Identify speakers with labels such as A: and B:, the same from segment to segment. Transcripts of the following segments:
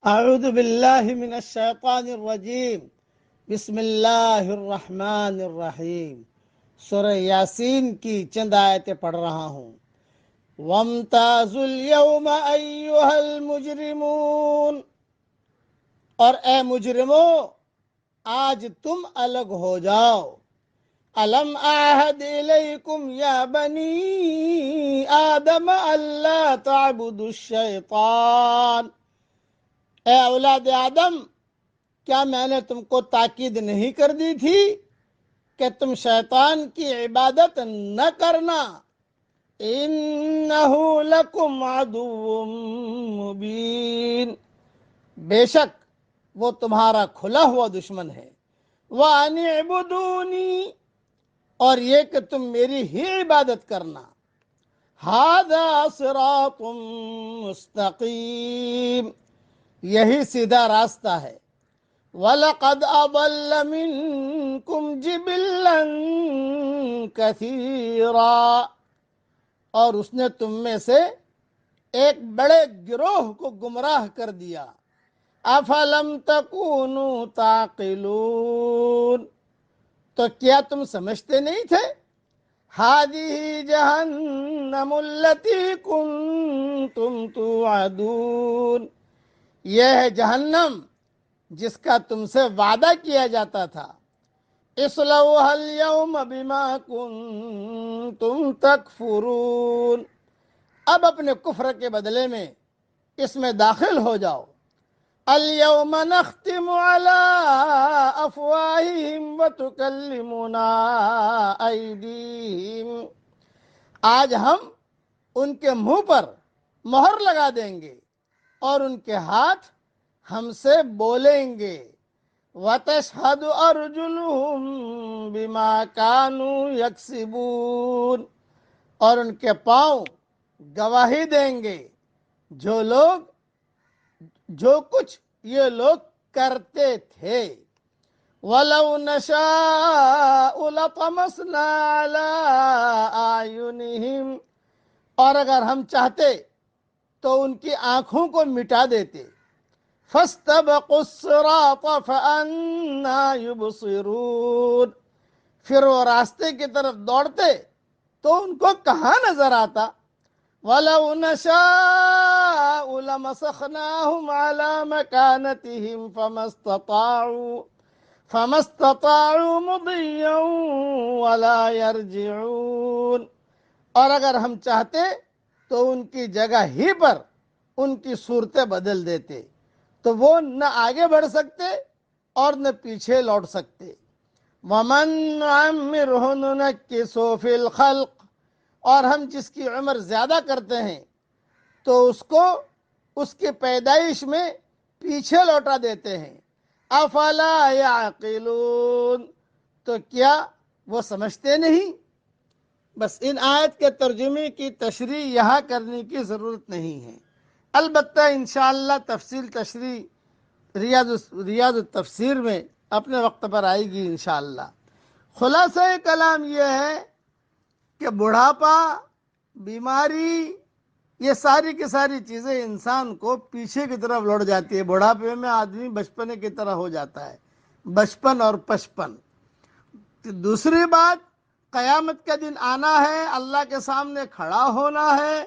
A: اعوذ باللہ من الشیطان الرجیم بسم اللہ الرحمن الرحیم سورہ یاسین کی چند آیتیں پڑھ رہا ہوں۔ وَامْتَازُوا الْيَوْمَ أَيُّهَا الْمُجْرِمُونَ، اور اے مجرموں آج تم الگ ہو جاؤ۔ أَلَمْ أَعْهَدْ إِلَيْكُمْ يَا بَنِي آدَمَ أَلَّا تَعْبُدُوا الشَّيْطَانَ، اے اولاد آدم کیا میں نے تم کو تاکید نہیں کر دی تھی کہ تم شیطان کی عبادت نہ کرنا؟ انہ لکم عدو مبین، بے شک وہ تمہارا کھلا ہوا دشمن ہے۔ وَأَنِ اعْبُدُونِی، اور یہ کہ تم میری ہی عبادت کرنا۔ ھذا صراط مستقیم، یہی سیدھا راستہ ہے۔ وَلَقَدْ أَضَلَّ مِنْكُمْ جِبِلًّا كَثِيرًا، اور اس نے تم میں سے ایک بڑے گروہ کو گمراہ کر دیا۔ أَفَلَمْ تَكُونُوا تَعْقِلُونَ، تو کیا تم سمجھتے نہیں تھے؟ هَذِهِ جَهَنَّمُ الَّتِي كُنْتُمْ تُوعَدُونَ، یہ ہے جہنم جس کا تم سے وعدہ کیا جاتا تھا۔ اصلوها اليوم بما كنتم تکفرون، اب اپنے کفر کے بدلے میں اس میں داخل ہو جاؤ۔ اليوم نختم على افواههم وتكلمنا ايديهم، آج ہم ان کے منہ پر مہر لگا دیں گے اور ان کے ہاتھ ہم سے بولیں گے۔ وَتَشْهَدُ أَرْجُلُهُم بِمَا كَانُوا يَكْسِبُونَ، اور ان کے پاؤں گواہی دیں گے جو کچھ یہ لوگ کرتے تھے۔ وَلَوْ نَشَاءُ لَطَمَسْنَا عَلَىٰ أَعْيُنِهِمْ، اور اگر ہم چاہتے تو ان کی آنکھوں کو مٹا دیتے۔ فَاسْتَبَقُوا الصِّرَاطَ فَأَنَّىٰ يُبْصِرُونَ، پھر وہ راستے کی طرف دوڑتے تو ان کو کہاں نظر آتا۔ وَلَوْ نَشَاءُ لَمَسَخْنَاهُمْ عَلَىٰ مَكَانَتِهِمْ فَمَا اسْتَطَاعُوا مُضِيًّا وَلَا يَرْجِعُونَ، اور اگر ہم چاہتے تو ان کی جگہ ہی پر ان کی صورتیں بدل دیتے، تو وہ نہ آگے بڑھ سکتے اور نہ پیچھے لوٹ سکتے۔ وَمَن نُعَمِّرْهُ نُنَكِّسْهُ فِي الْخَلْقِ، اور ہم جس کی عمر زیادہ کرتے ہیں تو اس کو اس کی پیدائش میں پیچھے لوٹا دیتے ہیں۔ أَفَلَا يَعْقِلُونَ، تو کیا وہ سمجھتے نہیں؟ بس ان آیت کے ترجمے کی تشریح یہاں کرنے کی ضرورت نہیں ہے، البتہ انشاءاللہ تشریح ریاض التفسیر میں اپنے وقت پر آئے گی انشاءاللہ۔ خلاصہ کلام یہ ہے کہ بڑھاپا، بیماری، یہ ساری کی ساری چیزیں انسان کو پیچھے کی طرف لوٹ جاتی ہے۔ بڑھاپے میں آدمی بچپنے کی طرح ہو جاتا ہے، بچپن اور پچپن۔ دوسری بات، قیامت کا دن آنا ہے، اللہ کے سامنے کھڑا ہونا ہے،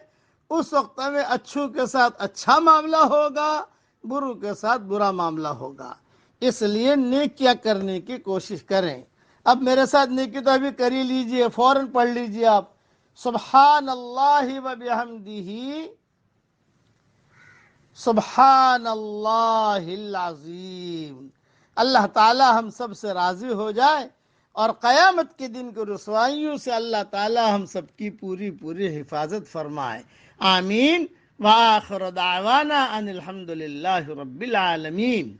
A: اس وقت میں اچھوں کے ساتھ اچھا معاملہ ہوگا، بروں کے ساتھ برا معاملہ ہوگا۔ اس لیے نیکیاں کرنے کی کوشش کریں۔ اب میرے ساتھ نیکی تو ابھی کر ہی لیجئے، فوراً پڑھ لیجئے آپ۔ سبحان اللہ و بحمدہ، سبحان اللہ العظیم۔ اللہ تعالی ہم سب سے راضی ہو جائے اور قیامت کے دن کی رسوائیوں سے اللہ تعالی ہم سب کی پوری حفاظت فرمائے، آمین۔ وآخر دعوانا ان الحمد للہ رب العالمین۔